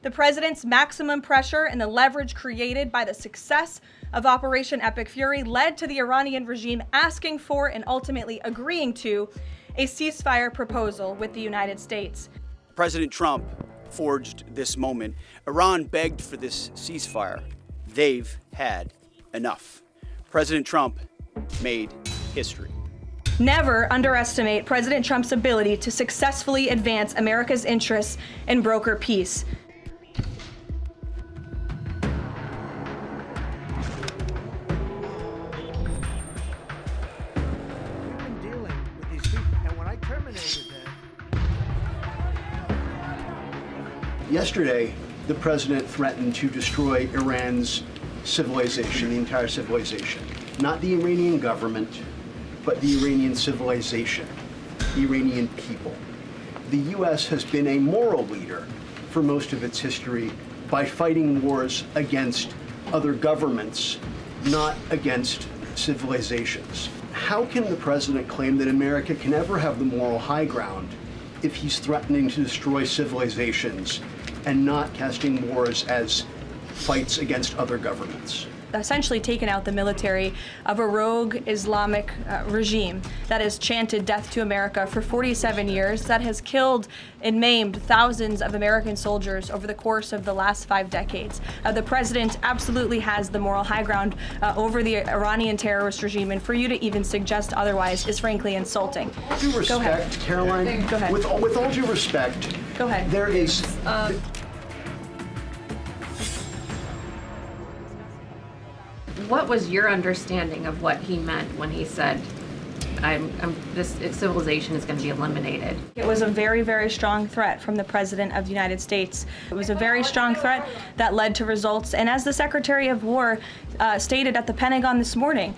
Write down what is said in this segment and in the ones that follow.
The president's maximum pressure and the leverage created by the success of Operation Epic Fury led to the Iranian regime asking for and ultimately agreeing to a ceasefire proposal with the United States. President Trump forged this moment. Iran begged for this ceasefire. They've had enough. President Trump made history. Never underestimate President Trump's ability to successfully advance America's interests and broker peace. Yesterday, the president threatened to destroy Iran's civilization, the entire civilization. Not the Iranian government, but the Iranian civilization, the Iranian people. The U.S. has been a moral leader for most of its history by fighting wars against other governments, not against civilizations. How can the president claim that America can ever have the moral high ground if he's threatening to destroy civilizations and not casting wars as fights against other governments? Essentially taken out the military of a rogue Islamic regime that has chanted death to America for 47 years, that has killed and maimed thousands of American soldiers over the course of the last 5 decades. The president absolutely has the moral high ground over the Iranian terrorist regime, and for you to even suggest otherwise is frankly insulting. With due respect, Caroline, Go ahead. With all due respect, Go ahead. There is... What was your understanding of what he meant when he said, this civilization is going to be eliminated? It was a very, very strong threat from the President of the United States. It was a very strong threat that led to results. And as the Secretary of War stated at the Pentagon this morning,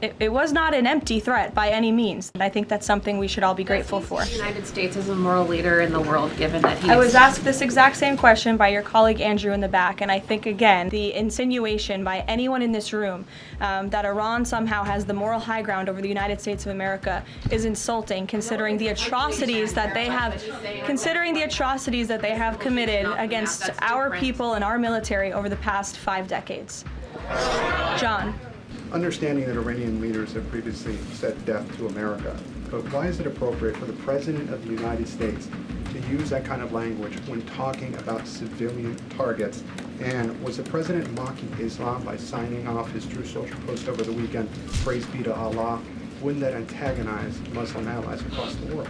it was not an empty threat by any means. And I think that's something we should all be grateful for. The United States is a moral leader in the world, given that he I was asked this exact same question by your colleague Andrew in the back, and I think, again, the insinuation by anyone in this room that Iran somehow has the moral high ground over the United States of America is insulting, considering the atrocities that they have committed against our people and our military over the past 5 decades. John. Understanding that Iranian leaders have previously said death to America, but why is it appropriate for the President of the United States to use that kind of language when talking about civilian targets? And was the President mocking Islam by signing off his True Social post over the weekend, praise be to Allah? Wouldn't that antagonize Muslim allies across the world?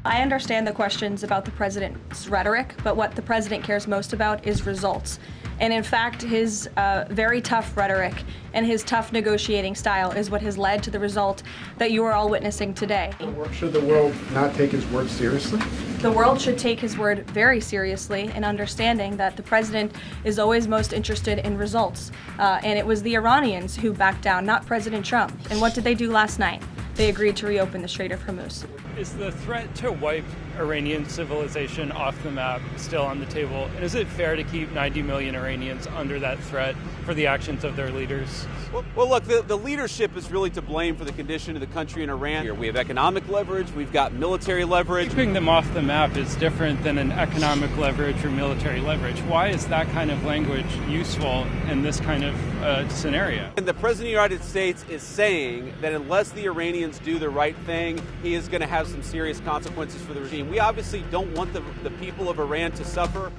I understand the questions about the president's rhetoric, but what the president cares most about is results. And in fact, his very tough rhetoric and his tough negotiating style is what has led to the result that you are all witnessing today. Should the world not take his word seriously? The world should take his word very seriously in understanding that the president is always most interested in results. And it was the Iranians who backed down, not President Trump. And what did they do last night? They agreed to reopen the Strait of Hormuz. Is the threat to wipe Iranian civilization off the map still on the table? And is it fair to keep 90 million Iranians under that threat for the actions of their leaders? Well, look, the leadership is really to blame for the condition of the country in Iran. Here we have economic leverage, we've got military leverage. Keeping them off the map is different than an economic leverage or military leverage. Why is that kind of language useful in this kind of scenario? And the President of the United States is saying that unless the Iranians do the right thing, he is going to have some serious consequences for the regime. We obviously don't want the people of Iran to suffer.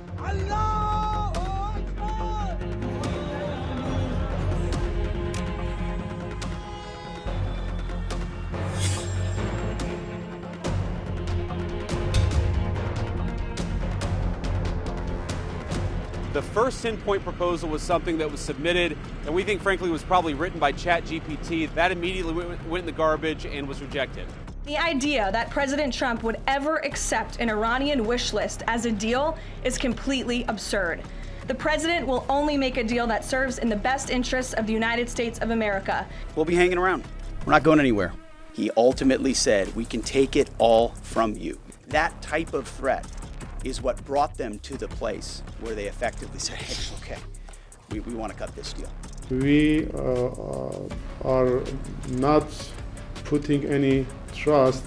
The first 10-point proposal was something that was submitted, and we think, frankly, was probably written by ChatGPT. That immediately went in the garbage and was rejected. The idea that President Trump would ever accept an Iranian wish list as a deal is completely absurd. The president will only make a deal that serves in the best interests of the United States of America. We'll be hanging around. We're not going anywhere. He ultimately said, we can take it all from you. That type of threat is what brought them to the place where they effectively said, hey, okay, we want to cut this deal. We are not putting any trust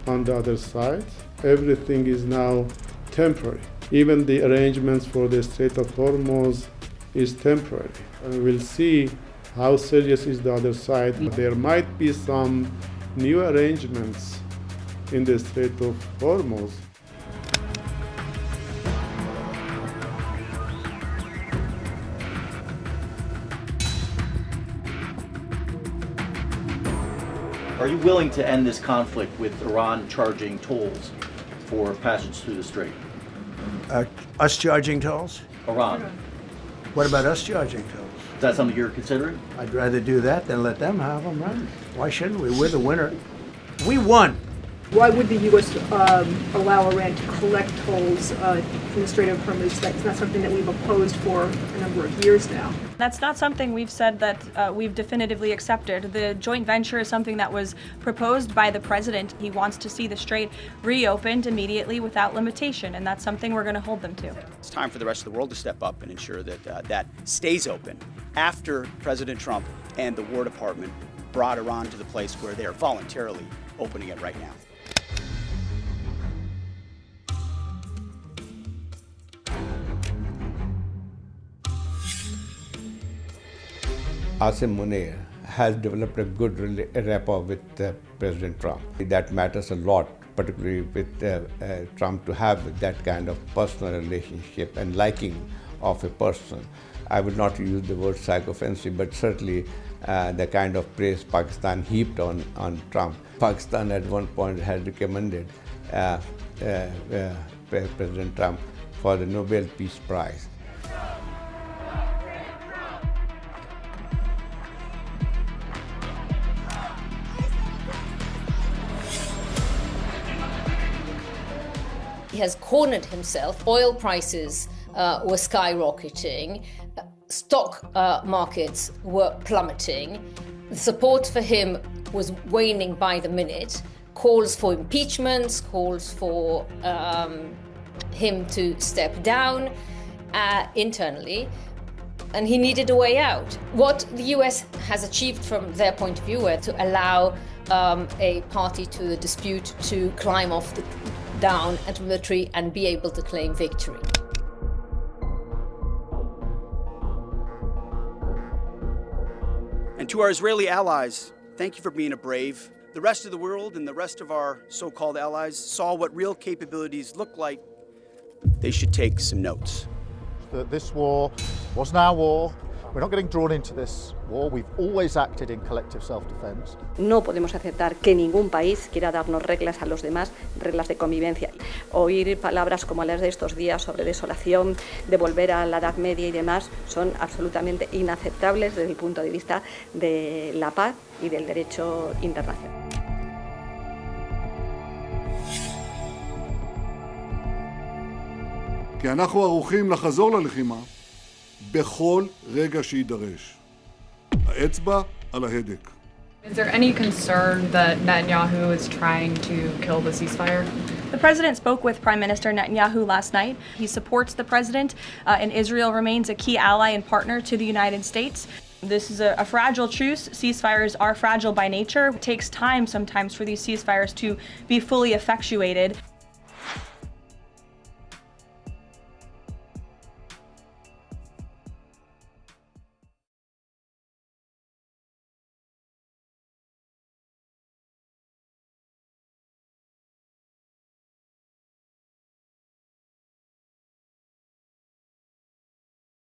on the other side. Everything is now temporary. even the arrangements for the Strait of Hormuz is temporary. And we'll see how serious is the other side. There might be some new arrangements in the Strait of Hormuz. Are you willing to end this conflict with Iran charging tolls for passage through the strait? Us charging tolls? Iran. What about us charging tolls? Is that something you're considering? I'd rather do that than let them have them run. Why shouldn't we? We're the winner. We won. Why would the U.S. Allow Iran to collect tolls from the Strait of Hormuz? That's not something that we've opposed for a number of years now. That's not something we've said that we've definitively accepted. The joint venture is something that was proposed by the president. He wants to see the strait reopened immediately without limitation, and that's something we're going to hold them to. It's time for the rest of the world to step up and ensure that that stays open after President Trump and the War Department brought Iran to the place where they are voluntarily opening it right now. Asim Munir has developed a good rapport with President Trump. That matters a lot, particularly with Trump, to have that kind of personal relationship and liking of a person. I would not use the word psychophancy, but certainly the kind of praise Pakistan heaped on Trump. Pakistan at one point had recommended President Trump for the Nobel Peace Prize. He has cornered himself. Oil prices were skyrocketing. Stock markets were plummeting. The support for him was waning by the minute. Calls for impeachments, calls for him to step down internally. And he needed a way out. What the US has achieved from their point of view were to allow a party to the dispute to climb down from the tree and be able to claim victory. And to our Israeli allies, thank you for being brave. The rest of the world and the rest of our so-called allies saw what real capabilities look like. They should take some notes. That this war wasn't our war. We're not getting drawn into this war. We've always acted in collective self-defense. No podemos aceptar que ningún país quiera darnos reglas a los demás, reglas de convivencia. Oír palabras como las de estos días sobre desolación, de volver a la Edad Media y demás son absolutamente inaceptables desde el punto de vista de la paz y del derecho internacional. כי אנחנו ערוכים לחזור ללחימה בכל רגע שידרש. האצבע על ההדק. Is there any concern that Netanyahu is trying to kill the ceasefire? The president spoke with Prime Minister Netanyahu last night. He supports the president, and Israel remains a key ally and partner to the United States. This is a fragile truce. Ceasefires are fragile by nature. It takes time sometimes for these ceasefires to be fully effectuated.